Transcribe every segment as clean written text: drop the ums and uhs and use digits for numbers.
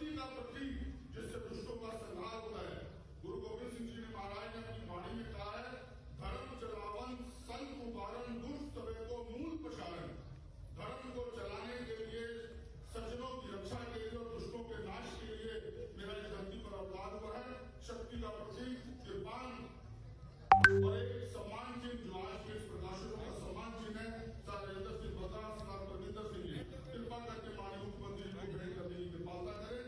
शांति का प्रतीक जिससे दुष्टों का संहार होता है। गुरु गोविंद सिंह जी ने महाराज ने अपनी वाणी में कहा है, धर्म चलावन संत उबारन दुष्ट तबे को मूल प्रसारण। धर्म को चलाने के लिए, सज्जनों की रक्षा के लिए और दुष्टों के नाश के लिए मेरा इस धरती पर अवतार हुआ है। शक्ति का प्रतीक कृपान और एक सम्मान चिन्ह जो आज के इस प्रकाशनों का सम्मान चिन्ह है। राजेंद्र सिंह प्रकाश, परमिंदर सिंह जी कृपा करके माननीय मुख्यमंत्री को भेंट करने की कृपालता करें।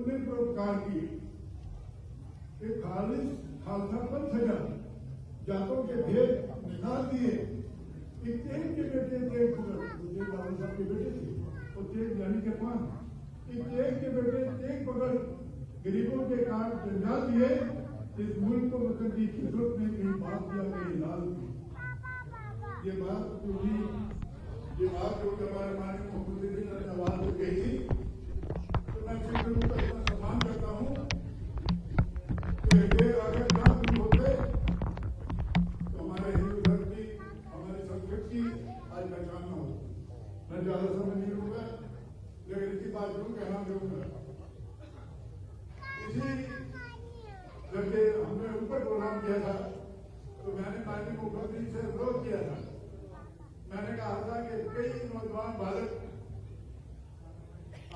उन्होंने परोपकार किए कि खालसा पंथ सजा, जातों के भेद निकाल दिए। तेग के बेटे तेग बाबा साहब के बेटे थे, और तेग यानी के पान, तेग के बेटे तेग बगल गरीबों के काम जंजाल दिए। इस मुल्क को मतलब की फितरत ने कहीं बात किया, कहीं लाल की। ये बात जो हमारे माननीय मुख्यमंत्री जी ने आवाज में कही थी, तो मैं सिख गुरु का इतना सम्मान करता हूँ कि ये अगर ना शुरू होते तो हमारे हिंदू धर्म की, हमारी संस्कृति आज पहचान न हो। मैं ज्यादा समय नहीं लूंगा, लेकिन इसी बात जरूर कहना चाहूंगा। इसी जबकि हमने ऊपर प्रोग्राम किया था, तो मैंने माननीय मुख्यमंत्री से अनुरोध किया था। मैंने कहा था कि कई नौजवान बालक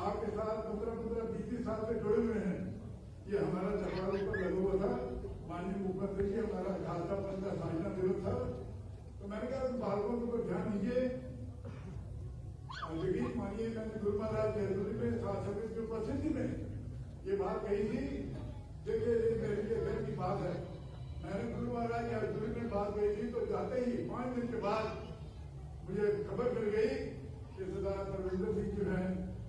आपके साथ 15-20 साल से जुड़े हुए हैं। ये हमारा सरकार ऊपर लगा हुआ था, माननीय मुख्यमंत्री जी हमारा खालसा पंथ का साझना दिवस था। तो मैंने कहा उन बालकों के ऊपर ध्यान दीजिए। लेकिन मानिए मैंने गुरु महाराज जयपुरी में शासक की उपस्थिति में ये बात कही थी। देखिए मेरे लिए घर की बात है, मैंने गुरु महाराज जयपुरी में बात कही थी, तो जाते ही 5 दिन के बाद मुझे खबर मिल गई कि सरदार परविंदर सिंह जो है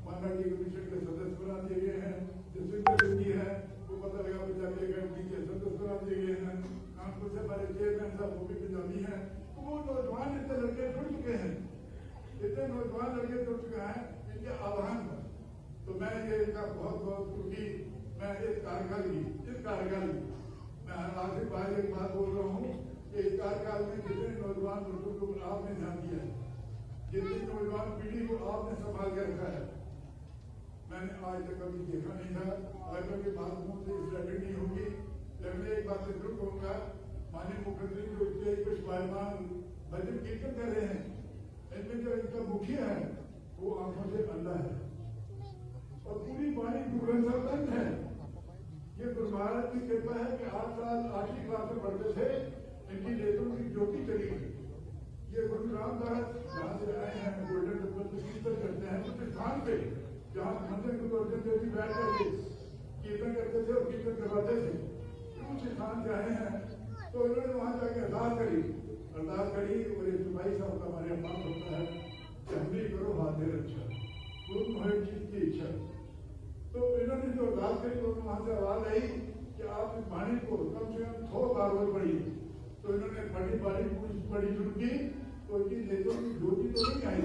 माननीय कमीशन के सदस्य बना दिए गए हैं। जसविंदर सिंह जी है, वो पता लगा बच्चा के सदस्य बना दिए गए हैं। कानपुर से हमारे चेयरमैन साहब वो भी पंजाबी हैं। तो वो नौजवान इतने लड़के जुड़ चुके हैं, इतने नौजवान लड़के जुड़ चुके हैं इनके आह्वान पर। तो मैं ये इनका बहुत बहुत, क्योंकि मैं इस कार्यकाल मैं आखिर बार एक बात बोल रहा हूँ कि इस कार्यकाल में जितने नौजवान लड़कों को आपने ध्यान दिया है, जितनी नौजवान पीढ़ी को आपने संभाल के रखा है, मैंने आज तक कभी देखा नहीं था। आज तक ये बात मुझसे स्टैंडर्ड नहीं होगी, लेकिन एक बात जरूर कहूँगा, माननीय मुख्यमंत्री जो स्टेज पर शोभायमान भजन कीर्तन कर रहे हैं, इनमें जो इनका मुखिया है वो आंखों से अंधा है और पूरी वाणी गुरु ग्रंथ है। ये गुरु महाराज की कृपा है कि 8 साल 8वीं क्लास में पढ़ते थे, इनकी नेत्रों की ज्योति चली गई। ये गुरु रामदास जहाँ से आए हैं, गोल्डन टेम्पल में कीर्तन करते हैं उस स्थान पे जहाँ मंदिर गुरु अर्जन देव जी बैठ करके कीर्तन करते थे और कीर्तन करवाते थे। उस स्थान से आए हैं, तो इन्होंने वहां जाके अरदास करी और ये सिपाही साहब का हमारे अम्मा होता है कि हमने करो हाथ रक्षा, गुरु महाराज जी की इच्छा। तो इन्होंने जो अरदास करी तो वहां से आवाज आई कि आप इस वाणी को कम से कम 100 बार और पढ़िए। तो इन्होंने पढ़ी शुरू की, तो इनकी नेत्रों की ज्योति तो नहीं आई,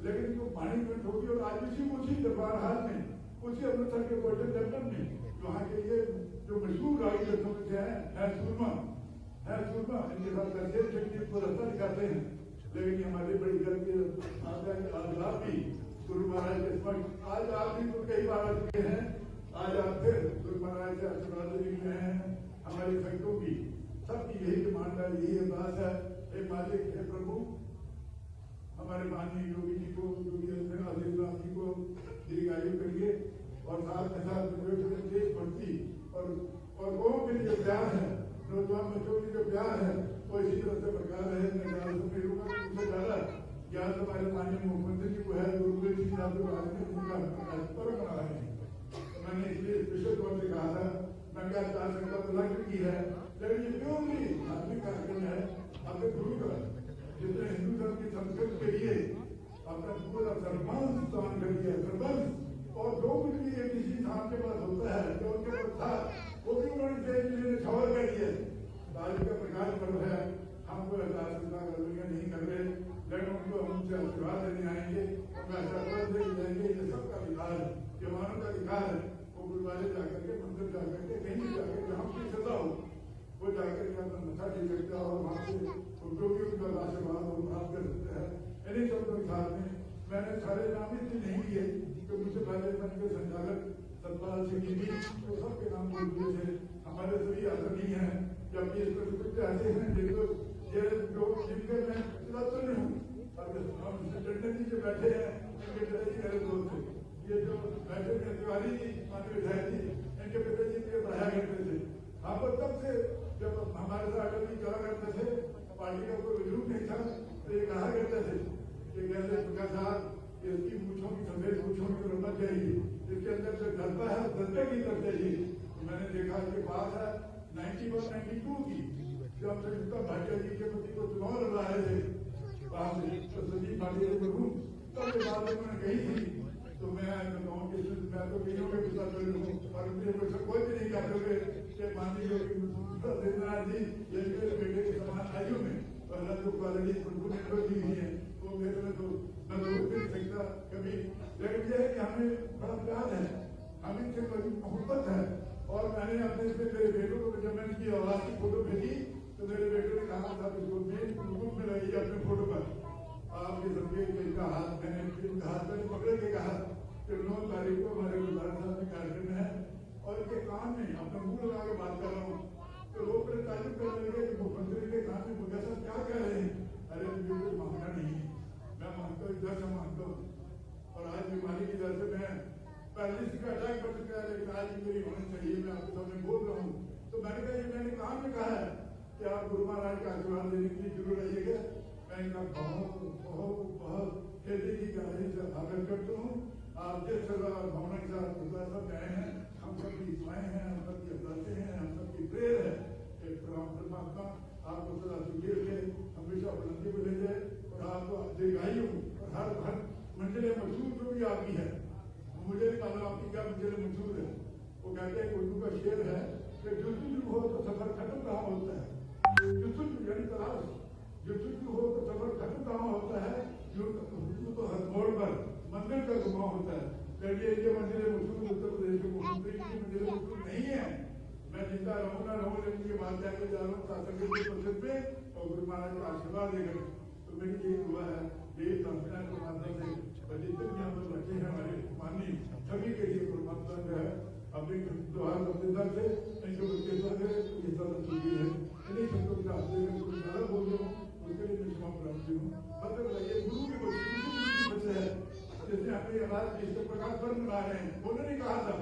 लेकिन इनको पानी में ठोकी। और आज उसी दरबार हाल में, उसी अमृतसर के गोल्डन टेम्पल में वहाँ के ये जो मशहूर रागी दर्शकों से है सुरमा इनके साथ करके को रास्ता दिखाते हैं। लेकिन ये हमारी बड़ी गलती आप भी गुरु महाराज के स्मरण, आज आप भी तो कई बार आ चुके हैं, आज आप फिर गुरु महाराज से आशीर्वाद लेने हैं। हमारी संगतों की सबकी यही डिमांड है, यही अरदास है, हे मालिक, हे प्रभु, हमारे माननीय योगी जी को, योगी आदित्यनाथ जी को दीर्घायु करिए और साथ में साथ देश भक्ति और लोगों के लिए जो प्यार है, नौजवान बच्चों के जो प्यार है, वो इसी तरह से बरकरार रहे। मैं ज्यादा ज्ञान हमारे माननीय मुख्यमंत्री जी को है, गुरुदेव जी का पर्व मना रहे हैं। मैंने इसलिए स्पेशल तौर से कहा था, मैं क्या संकल्प तो लग चुकी है, लेकिन ये प्योरली धार्मिक कार्यक्रम है अपने गुरु का, जिसने हिंदू धर्म की संस्कृति के लिए अपना पूरा सर्वंश दान कर दिया, सर्वंश। और जो कुछ भी किसी धाम के पास होता है, जो उनके पास था, वो भी उन्होंने छवर कर दिया। आज का प्रकाश पर्व है, हम कोई नहीं कर रहे, लेकिन उनको हमसे आशीर्वाद देने आएंगे, उनका आशीर्वाद देने जाएंगे। ये सबका अधिकार है, जवानों का अधिकार है। वो गुरुद्वारे जाकर के, मंदिर जाकर के, कहीं जाकर जहाँ की सजा हो वो जाकर के अपना मथा टेक सकता है और वहाँ से जो भी उनका आशीर्वाद वो प्राप्त कर सकता है। इन्हीं शब्दों के साथ में मैंने सारे नाम इसलिए नहीं लिए कि मुझसे पहले मन के संचालक सतपाल सिंह जी तो सबके नाम बोल दिए थे। हमारे सभी आदरणीय हैं, जबकि इस पर कुछ ऐसे हैं जिनको जिनके मैं तो नहीं हूँ, हम टंडन जी जो बैठे हैं उनके पिताजी मेरे दोस्त थे। ये जो बैठे हैं तिवारी जी, माननीय विधायक जी, इनके पिताजी मुझे पढ़ाया करते थे। हाँ, पर तब से जब हमारे साथ अटल जी चला करते थे, पार्टी का कोई वजूद नहीं था, तो ये कहा करते थे कि कहते प्रकाश साहब इसकी मूछों की सफेद मूछों की रमत चाहिए, इसके अंदर जो डरता है दलते की के बाद है 91-92 की, जब संयुक्ता भाटिया जी के पति को चुनाव लड़ रहे थे तो संजीव भाटिया जी को तब ये बात उन्होंने कही थी। तो मैं बताऊँ कि मैं तो कईयों के पिता हूँ और मुझे कोई भी नहीं कहते हुए कि माननीय देवेंद्रनाथ जी ये मेरे बेटे के समान आयु में पहला जो क्वालिटी उनको निर्भर दी हुई है वो मेरे में तो मैं रोक नहीं सकता कभी। लेकिन यह है कि हमें बड़ा प्यार है, हमें इनसे बड़ी मोहब्बत है। और मैंने अपने से मेरे बेटों को जब मैंने की आवाज की फोटो भेजी तो मेरे बेटे ने कहा था ग्रुप में रहिए अपने फोटो पर आपके सबके इनका हाथ मैंने हाथ में पकड़ के कहा कि 9 तारीख को हमारे गुरुद्वारा साहब में कार्यक्रम है और इनके कान में अपना मुंह लगा के बात कर रहा हूँ। तो लोग मेरे तारीफ करने लगे कि मुख्यमंत्री के कान में मुझे सब क्या कह रहे हैं। अरे मुझे कुछ मांगना नहीं है, मैं मांगता हूँ इधर से मांगता हूँ। और आज बीमारी की वजह से मैं पैरालिसिस का अटैक बन चुका है, लेकिन आज मेरी होनी चाहिए, मैं आपके सामने बोल रहा हूँ। तो मैंने कहा ये मैंने कान में कहा है कि आप गुरु महाराज का आशीर्वाद लेने के लिए जरूर आइएगा। मैं इनका बहुत बहुत बहुत हृदय की गहराई से आदर करता हूँ। आप जिस भावना के साथ गुरुद्वारा साहब गए हैं, हम सबकी इच्छाएं हैं, हम सबकी अभिलाषें हैं, हम सबकी प्रेयर है। एक परमात्मा आपको सदा सुखी रखे, हमेशा बुलंदी में ले जाए और आपको दीर्घायु और हर मंजिलें मशहूर जो भी आपकी है, मुझे नहीं मालूम आपकी क्या मंजिलें मशहूर है। वो कहते हैं उर्दू का शेर है कि जुस्तजू हो तो सफर खत्म कहाँ होता है, जुस्तजू यानी तलाश, जुस्तजू हो तो सफर खत्म कहाँ होता है, जुस्तजू तो हर मोड़ पर मंदिर का घुमाव होता है। चलिए ये मंदिर मशहूर उत्तर प्रदेश के मुख्यमंत्री की मंदिर मशहूर नहीं है। मैं जिंदा रहूँ ना रहूँ, लेकिन ये बात जाके जा रहा हूँ शासन के परिषद में और गुरु महाराज का आशीर्वाद लेकर। तो मेरी यही दुआ है, यही प्रार्थना के माध्यम से जितने भी हम लोग बच्चे हैं हमारे माननीय सभी के लिए परमात्मा जो है अपने त्योहार अपने से इनके बच्चे ये सब चीजें है। इन्हीं शब्दों का कुछ ज्यादा बोल रहा हूँ, उसके लिए मैं क्षमा प्राप्ति हूँ। मतलब ये गुरु के बच्चे है जिसने अपनी आवाज इस प्रकार पर बना रहे हैं। उन्होंने नहीं कहा था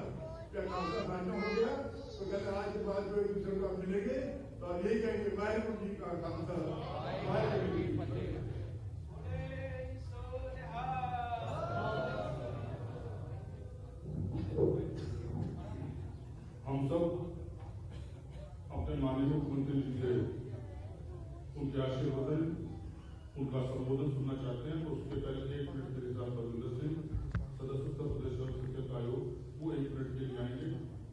क्या खालसा साझा हो गया तो कहते आज के बाद जो एक दूसरे को आप मिलेंगे तो आप यही कहेंगे वाहिगुरु जी का खालसा वाहिगुरु जी की फतेह। हम सब अपने माननीय मुख्यमंत्री जी से उनके आशीर्वाद उनका संबोधन सुनना चाहते हैं। तो उसके पहले 1 मिनट मेरे साथ बलविंदर सिंह सदस्य उत्तर प्रदेश शिक्षक आयोग वो 1 मिनट के लिए आएंगे।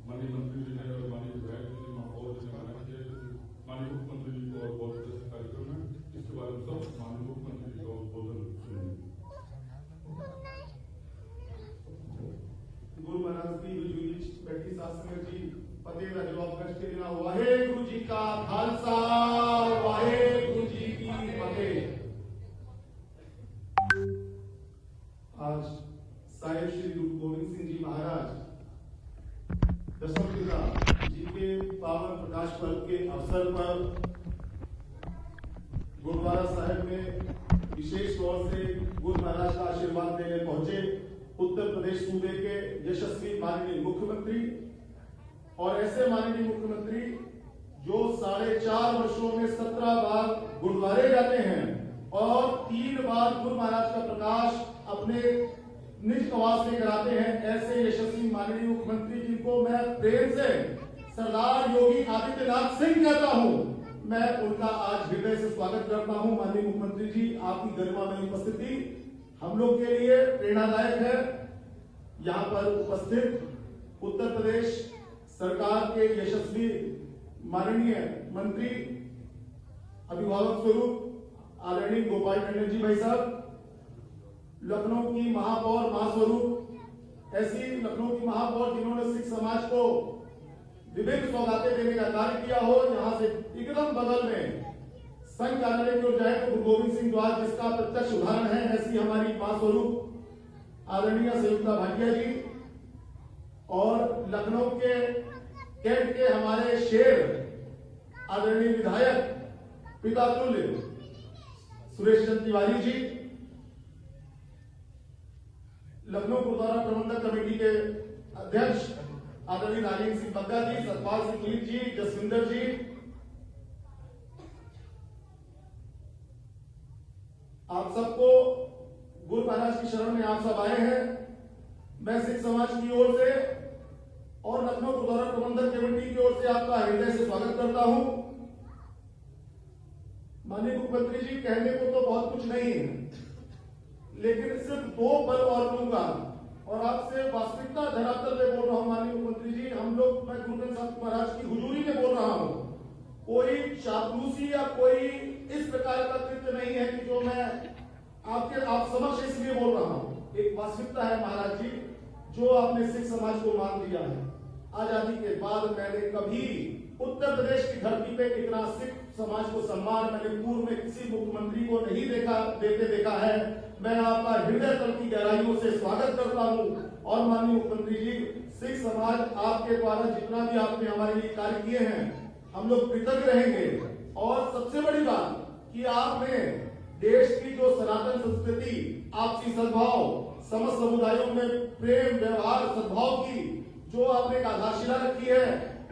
माननीय मंत्री जी ने और माननीय विधायक जी ने महापौर जी ने मना किया माननीय मुख्यमंत्री जी को और बहुत कार्यक्रम है। इसके बाद हम सब माननीय मुख्यमंत्री जी का उद्बोधन सुनेंगे। गुरु महाराज की विजूरी बैठी साथ संगत जी फतेह का जवाब कष्ट के बिना वाहेगुरु जी का खालसा वाहेगुरु जी की फतेह। आज साहिब श्री गुरु गोविंद सिंह जी महाराज दसम पिता जी के पावन प्रकाश पर्व के अवसर पर गुरुद्वारा साहिब में विशेष तौर से गुरु महाराज का आशीर्वाद लेने पहुंचे उत्तर प्रदेश सूबे के यशस्वी माननीय मुख्यमंत्री और ऐसे माननीय मुख्यमंत्री जो 4.5 वर्षों में 17 बार गुरुद्वारे जाते हैं और 3 बार गुरु महाराज का प्रकाश अपने निज आवास में कराते हैं। ऐसे यशस्वी माननीय मुख्यमंत्री जिनको मैं प्रेम से सरदार योगी आदित्यनाथ सिंह कहता हूं, मैं उनका आज हृदय से स्वागत करता हूं। माननीय मुख्यमंत्री जी, आपकी गरिमा में उपस्थिति हम लोग के लिए प्रेरणादायक है। यहाँ पर उपस्थित उत्तर प्रदेश सरकार के यशस्वी माननीय मंत्री अभिभावक स्वरूप आदरणीय गोपाल टंडन जी भाई साहब, लखनऊ की महापौर महास्वरूप, ऐसी लखनऊ की महापौर जिन्होंने सिख समाज को विभिन्न सौगातें देने का कार्य किया हो। यहाँ से एकदम बगल में संघ कार्यालय की ओर जाए तो गुरु गोविंद सिंह द्वार जिसका प्रत्यक्ष उदाहरण है, ऐसी हमारी महास्वरूप आदरणीय संयुक्ता भाटिया जी और लखनऊ के कैंट के हमारे शेर आदरणीय विधायक पिता तुल्य सुरेश चंद्र तिवारी जी, लखनऊ गुरुद्वारा प्रबंधक कमेटी के अध्यक्ष आदरणीय नारायण सिंह बग्गा जी, सतपाल सिंह जी, जसविंदर जी, आप सबको गुरु महाराज की शरण में आप सब आए हैं। मैं सिख समाज की ओर से और लखनऊ गुरुद्वारा प्रबंधक कमेटी की ओर से आपका हृदय से स्वागत करता हूं। माननीय मुख्यमंत्री जी, कहने को तो बहुत कुछ नहीं है, लेकिन सिर्फ 2 पल और लूंगा और आपसे वास्तविकता धरातल पे बोल रहा हूं। माननीय मुख्यमंत्री जी, हम लोग, मैं गुरु ग्रंथ साहिब महाराज की हुजूरी में बोल रहा हूं, कोई चापलूसी या कोई इस प्रकार का कृत्य नहीं है कि जो मैं आप समक्ष इसलिए बोल रहा हूं। एक वास्तविकता है महाराज जी, जो आपने सिख समाज को मान दिया है। आजादी के बाद मैंने कभी उत्तर प्रदेश की धरती पे इतना सिख समाज को सम्मान मैंने पूर्व में किसी मुख्यमंत्री को नहीं देखा है। मैं आपका हृदय तल की गहराइयों से स्वागत करता हूं। और माननीय मुख्यमंत्री जी, सिख समाज आपके द्वारा जितना भी आपने हमारे लिए कार्य किए हैं, हम लोग कृतज्ञ रहेंगे। और सबसे बड़ी बात कि आपने देश की जो सनातन संस्कृति, आपसी सद्भाव, समस्त समुदायों में प्रेम, व्यवहार, सद्भाव की जो आपने एक आधारशिला रखी है,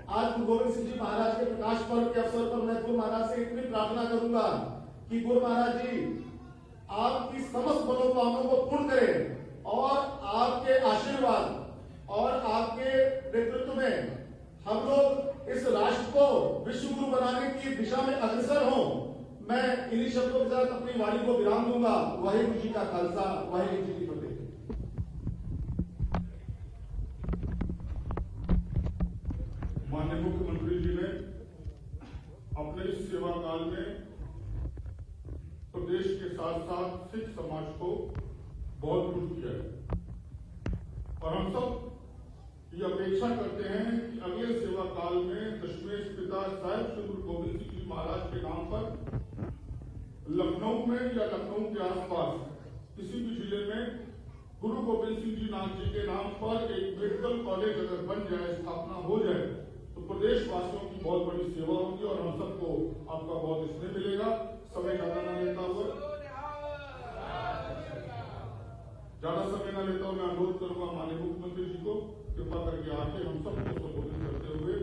आज गुरु गोविंद सिंह जी महाराज के प्रकाश पर्व के अवसर पर मैं गुरु महाराज से इतनी प्रार्थना करूंगा कि गुरु महाराज जी आपकी समस्त मनोकामनाओं को पूर्ण करें और आपके आशीर्वाद और आपके नेतृत्व में हम लोग इस राष्ट्र को विश्व गुरु बनाने की दिशा में अग्रसर हों। मैं इन्हीं शब्दों के साथ अपनी वाणी को विराम दूंगा। वाहिगुरु जी का खालसा, वाहिगुरु जी की फतेह। माननीय मुख्यमंत्री जी ने अपने इस सेवा काल में प्रदेश के साथ साथ सिख समाज को बहुत कुछ किया है और हम सब ये अपेक्षा करते हैं कि अगले सेवा काल में दशमेश पिता साहिब श्री गुरु गोविंद सिंह जी महाराज के नाम पर लखनऊ में या लखनऊ के आसपास किसी भी जिले में गुरु गोविंद सिंह जी नाथ जी के नाम पर एक मेडिकल कॉलेज अगर बन जाए, स्थापना हो जाए, तो प्रदेशवासियों की बहुत बड़ी सेवा होगी और हम सबको आपका बहुत स्नेह मिलेगा। समय ज्यादा न लेता हुआ मैं अनुरोध करूंगा माननीय मुख्यमंत्री जी को कृपा करके आके हम सबको संबोधित करते हुए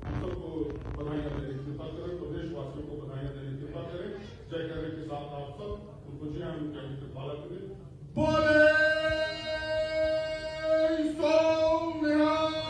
हम सबको बधाइयां देने की कृपा करें, प्रदेशवासियों को बधाइयां देने की कृपा करें। जय करने के साथ आप सब उनको जय उनकी कृपा करें। बोले सोमनाथ।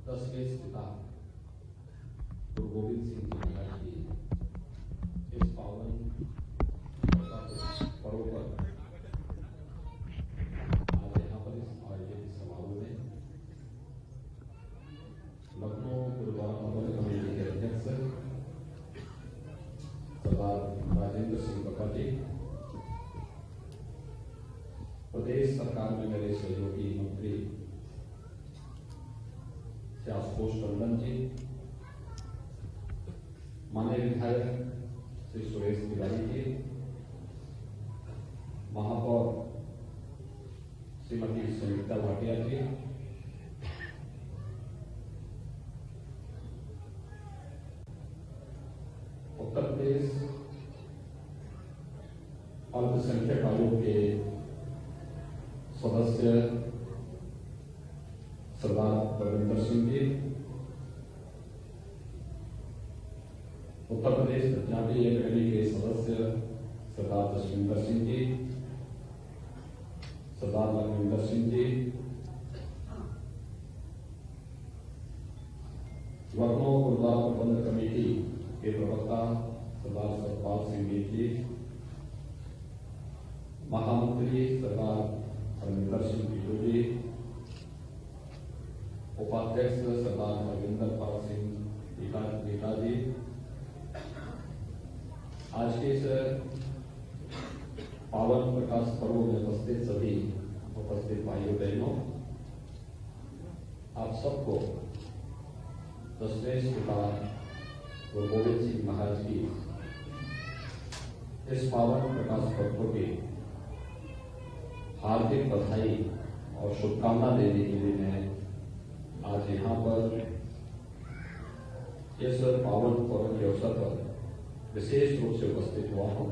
दशमेश पिता गुरु गोविंद सिंह जी महाराज की इस पावन पर्व पर आज यहाँ पर इस आयोजित समारोह में लखनऊ गुरुद्वारा प्रबंधक कमेटी के अध्यक्ष सरदार राजेंद्र सिंह कक्कड़ जी, प्रदेश सरकार में मेरे सहयोगी मंत्री आशुतोष टंडन जी, माननीय विधायक श्री सुरेश तिवारी जी, महापौर श्रीमती सुनीता भाटिया जी, उत्तर प्रदेश अल्पसंख्यक आयोग के सदस्य सरदार रविंदर सिंह जी, उत्तर प्रदेश पंजाबी अकेडमी के सदस्य सरदार जसविंदर सिंह जी, सरदार लखविंदर सिंह जी, लखनऊ गुरुद्वारा प्रबंधक कमेटी के प्रवक्ता सरदार सतपाल सिंह जी, महामंत्री सरदार हरमिंदर सिंह बिट्टू जी, उपाध्यक्ष सरदार हरविंदर पाल सिंह नीता जी, आज के इस पावन प्रकाश पर्व में उपस्थित सभी उपस्थित भाइयों बहनों, आप सबको दशमेश पिता गुरु गोविंद सिंह महाराज की इस पावन प्रकाश पर्व की हार्दिक बधाई और शुभकामना देने के लिए मैं आज यहाँ पर इस पावन पर्व के अवसर पर विशेष रूप से उपस्थित हुआ हूँ।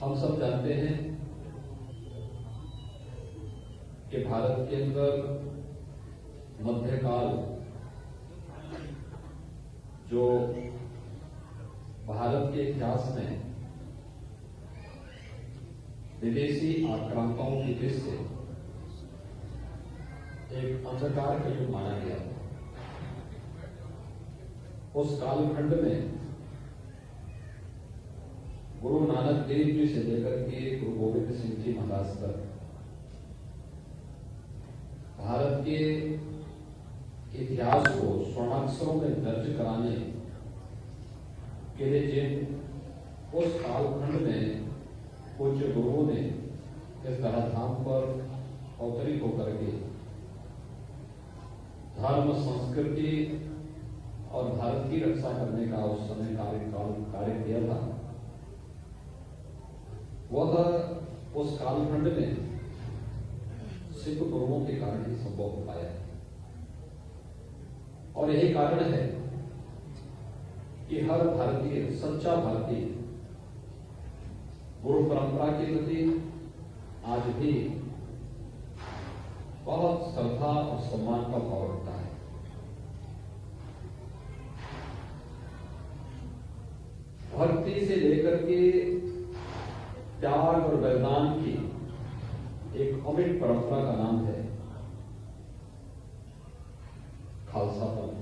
हम सब जानते हैं कि भारत के अंदर मध्यकाल जो भारत के इतिहास में विदेशी आक्रांताओं की दृष्टि से एक अंधकार का युग माना गया था। उस कालखंड में गुरु नानक देव जी से लेकर के गुरु गोविंद सिंह जी महाराज तक भारत के इतिहास को स्वर्णाक्षरों में दर्ज कराने के लिए जिन उस कालखंड में पूज्य गुरुओं ने इस धराधाम पर अवतरित होकर के धर्म, संस्कृति और भारत की रक्षा करने का उस समय कार्य किया था, वह उस कालखंड में सिख गुरुओं के कारण ही संभव हो पाया। और यही कारण है कि हर भारतीय, सच्चा भारतीय गुरु परंपरा के प्रति आज भी बहुत श्रद्धा और सम्मान का भाव रखता है। भक्ति से लेकर के त्याग और बलिदान की एक अमिट परंपरा का नाम है खालसा पंथ।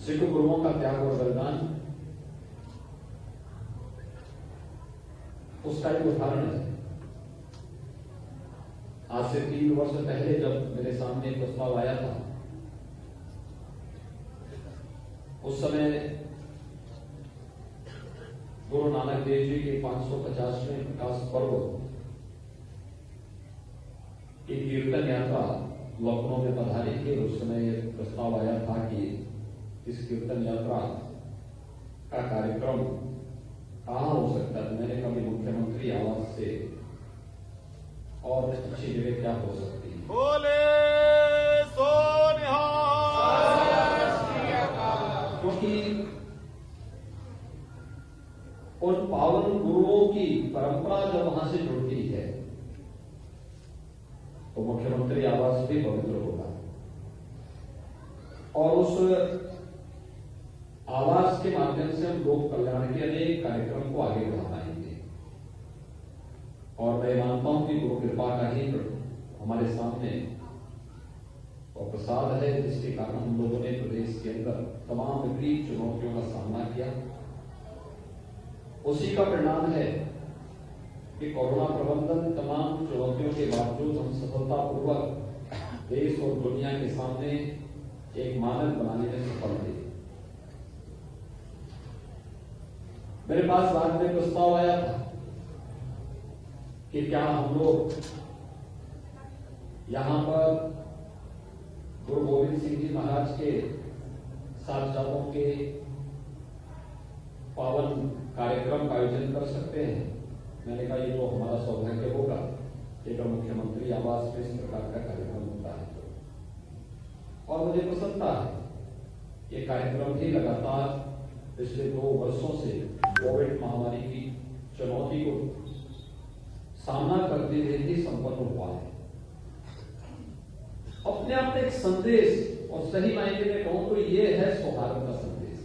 सिख गुरुओं का त्याग और बलिदान उसका एक उदाहरण है। आज से 3 वर्ष पहले जब मेरे सामने एक प्रस्ताव आया था, उस समय गुरु नानक देव जी के 550वें प्रकाश पर्व की कीर्तन यात्रा लखनऊ में पधारी थी। उस समय यह प्रस्ताव आया था कि इस कीर्तन यात्रा का कार्यक्रम कहां हो सकता है। मैंने कभी मुख्यमंत्री आवास से और अच्छी जगह क्या हो सकती है। बोले सो निहाल। क्योंकि उन पावन गुरुओं की परंपरा जब वहां से जुड़ती है तो मुख्यमंत्री आवास भी पवित्र होगा। और उस आवास के माध्यम से हम लोक कल्याण के अनेक कार्यक्रम को आगे बढ़ा पाएंगे। और मैं मानता हूं कि गुरु कृपा का ही हमारे सामने और प्रसाद है, जिसके कारण हम लोगों ने प्रदेश के अंदर तमाम विपरीत चुनौतियों का सामना किया। उसी का परिणाम है कि कोरोना प्रबंधन तमाम चुनौतियों के बावजूद हम सफलतापूर्वक देश और दुनिया के सामने एक मानक बनाने में सफल थे। मेरे पास बाद में प्रस्ताव आया था कि क्या हम लोग यहां पर गुरु गोविंद सिंह जी महाराज के साक्षातों के पावन कार्यक्रम का आयोजन कर सकते हैं। मैंने कहा ये तो हमारा सौभाग्य होगा कि अगर मुख्यमंत्री आवास में इस प्रकार का कार्यक्रम होता है तो। और मुझे प्रसन्नता है ये कार्यक्रम भी लगातार पिछले 2 वर्षों से कोविड महामारी की चुनौती को सामना करते हुए भी संपन्न हुआ है। अपने आप में एक संदेश, और सही मायने में कहूं तो ये है सौहार्द का संदेश।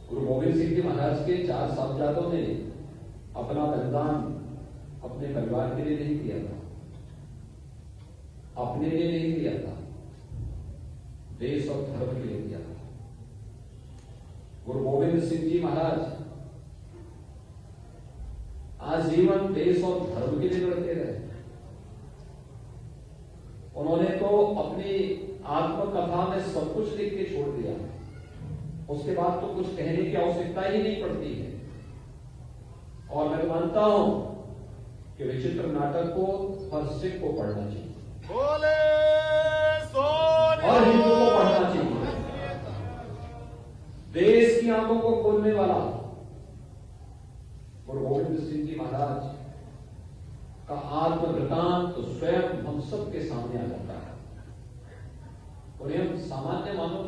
गुरु गोविंद सिंह जी महाराज के 4 साहबजादों ने अपना बलिदान अपने परिवार के लिए नहीं किया था, अपने लिए नहीं किया था, देश और धर्म के लिए किया था। गुरु गोविंद सिंह जी महाराज आजीवन देश और धर्म के लिए लड़ते रहे। उन्होंने तो अपनी आत्मकथा में सब कुछ लिख के छोड़ दिया, उसके बाद तो कुछ कहने की आवश्यकता ही नहीं पड़ती है। और मैं मानता हूं कि विचित्र नाटक को हर सिख को पढ़ना चाहिए, बोले सो हर हिंदू को पढ़ना चाहिए। देश की आंखों को खोलने वाला गुरु गोविंद सिंह जी महाराज का आत्मवृतांत तो स्वयं हम सबके सामने आ जाता है। उन्हें हम सामान्य मानो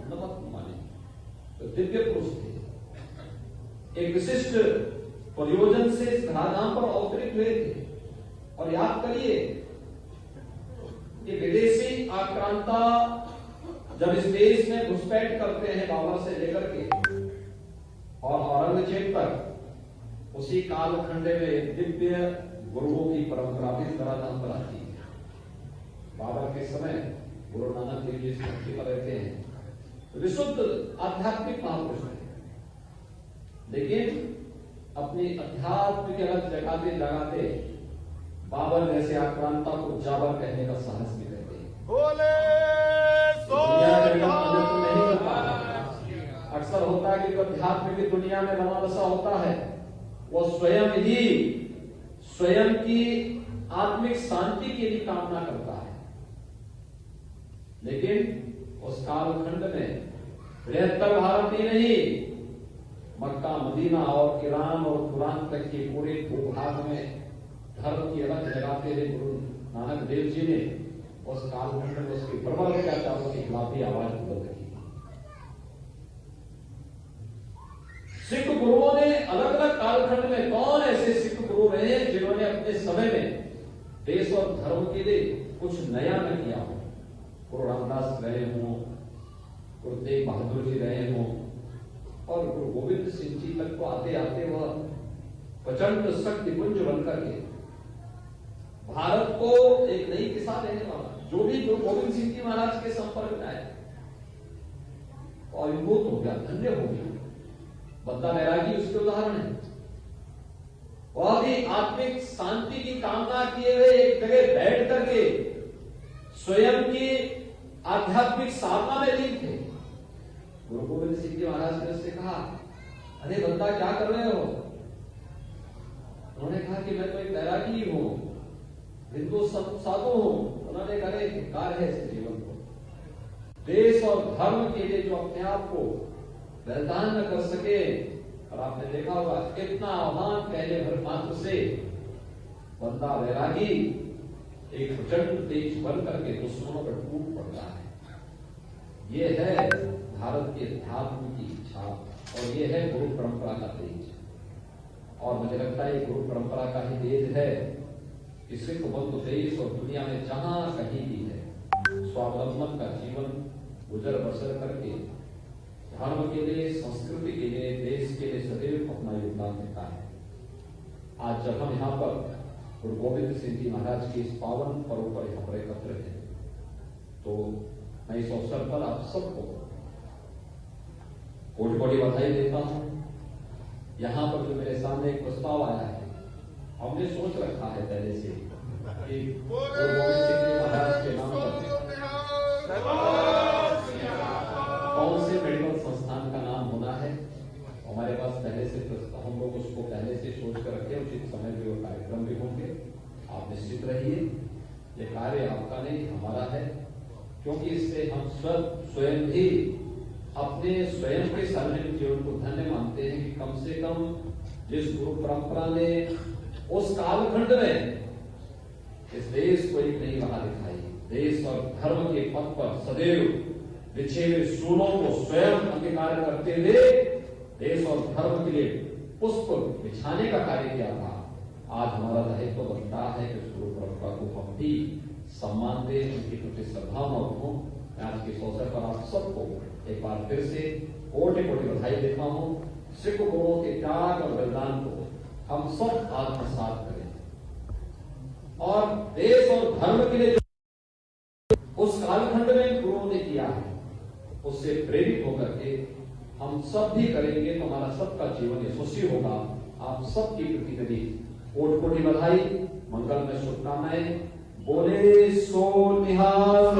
न मत माने, तो दिव्य पुरुष थे, एक विशिष्ट प्रयोजन से इस धराधाम पर अवतरित हुए थे। और याद करिए कि विदेशी आक्रांता जब इस देश में घुसपैठ करते हैं बाबर से लेकर के और औरंगजेब तक, उसी कालखंड में दिव्य गुरुओं की परंपरा भी धराधाम पर आती है। बाबर के समय गुरु नानक देव जी इस धरती पर रहते हैं, विशुद्ध आध्यात्मिक महापुरुष हैं, लेकिन अपनी अध्यात्म की अलग जगाते जगाते बाबर जैसे आक्रांता को जाबर कहने का साहस भी करते हैं। बोले सो नहीं होता। अक्सर होता है कि अध्यात्म की दुनिया में बना बसा होता है, वो स्वयं की आत्मिक शांति के लिए कामना करता है, लेकिन उस कालखंड में बृहत्तर भारत ही नहीं, मक्का, मदीना और ईरान और कुरान तक के पूरे भूभाग में धर्म की अलग जगाते हुए गुरु नानक देव जी ने उस कालखंड में उसके प्रबल अत्याचारों के खिलाफ भी आवाज बुलंद की। सिख गुरुओं ने अलग अलग कालखंड में कौन ऐसे सिख गुरु रहे जिन्होंने अपने समय में देश और धर्म के लिए कुछ नया न किया हो। गुरु रामदास रहे हों, गुरु तेग बहादुर जी रहे हों, और गुरु गोविंद सिंह जी तक को आते आते वह प्रचंड शक्ति पुंज बनकर के भारत को एक नई दिशा देने वाला, जो भी गुरु गोविंद सिंह जी महाराज के संपर्क में आए और अभिभूत हो गया, धन्य हो गया। बद्दा बैरागी उसके उदाहरण है। वह भी आत्मिक शांति की कामना किए हुए एक जगह बैठ करके स्वयं की आध्यात्मिक साधना में लीन थे। गुरु गोविंद सिंह जी महाराज ने उससे कहा, अरे बंदा क्या कर रहे हो? उन्होंने कहा कि मैं तो एक बैरागी हूं, हिंदू साधु हूं। उन्होंने कहा धिक्कार है इस जीवन को, देश और धर्म के लिए जो अपने आप को बलिदान न कर सके। और आपने देखा होगा कितना आह्वान पहले भर मात्र से बंदा बैरागी एक प्रचंड तेज बन करके दुश्मनों पर टूट पड़ता है। ये है भारत के अध्यात्म की इच्छा और ये है गुरु परंपरा का तेज। और मुझे लगता है गुरु परंपरा का ही तेज है कि सिख बंधु देश और दुनिया में जहां कहीं भी है, स्वावलंबन का जीवन गुजर बसर करके धर्म के लिए, संस्कृति के लिए, देश के लिए सदैव अपना योगदान देता है। आज जब हम यहाँ पर गुरु गोविंद सिंह जी महाराज के इस पावन पर्व पर यहाँ पर एकत्र हैं, तो मैं इस अवसर पर आप सबको कोटि कोटि बधाई देता हूँ। यहाँ पर जो मेरे सामने एक प्रस्ताव आया है, हमने सोच रखा है पहले से कि गुरु गोविंद सिंह जी महाराज के नाम पर कौन से मेडिकल संस्थान का नाम होना है। हमारे पास पहले से हम लोग उसको पहले से सोच कर रखे, उचित समय पे वो कार्यक्रम भी होंगे। आप निश्चित रहिए, ये कार्य आपका नहीं हमारा है, क्योंकि इससे हम स्वयं भी अपने स्वयं के सार्वजनिक जीवन को धन्य मानते हैं कि कम से कम जिस गुरु परंपरा ने उस कालखंड में इस देश को एक नई राह दिखाई, देश और धर्म के पथ पर सदैव बिछे हुए सूलों को स्वयं अंगीकार करते हुए देश और धर्म के लिए पुष्प बिछाने का कार्य किया था। आज हमारा दायित्व बनता है कि उस गुरु परंपरा को हम भी सम्मान दें, उनके प्रति सद्भावना रखूं। आज के इस अवसर पर आप सबको एक बार फिर से कोटि कोटि बधाई देता हूं। सिख गुरुओं के त्याग और बलिदान को हम सब आत्मसात करें और देश और धर्म के लिए उस कालखंड में गुरुओं ने किया है, उससे प्रेरित होकर के हम सब भी करेंगे तो हमारा सबका जीवन यशस्वी होगा। आप सबकी प्रति मेरी कोटि कोटि बधाई, मंगल में शुभकामनाएं। बोले सो निहाल।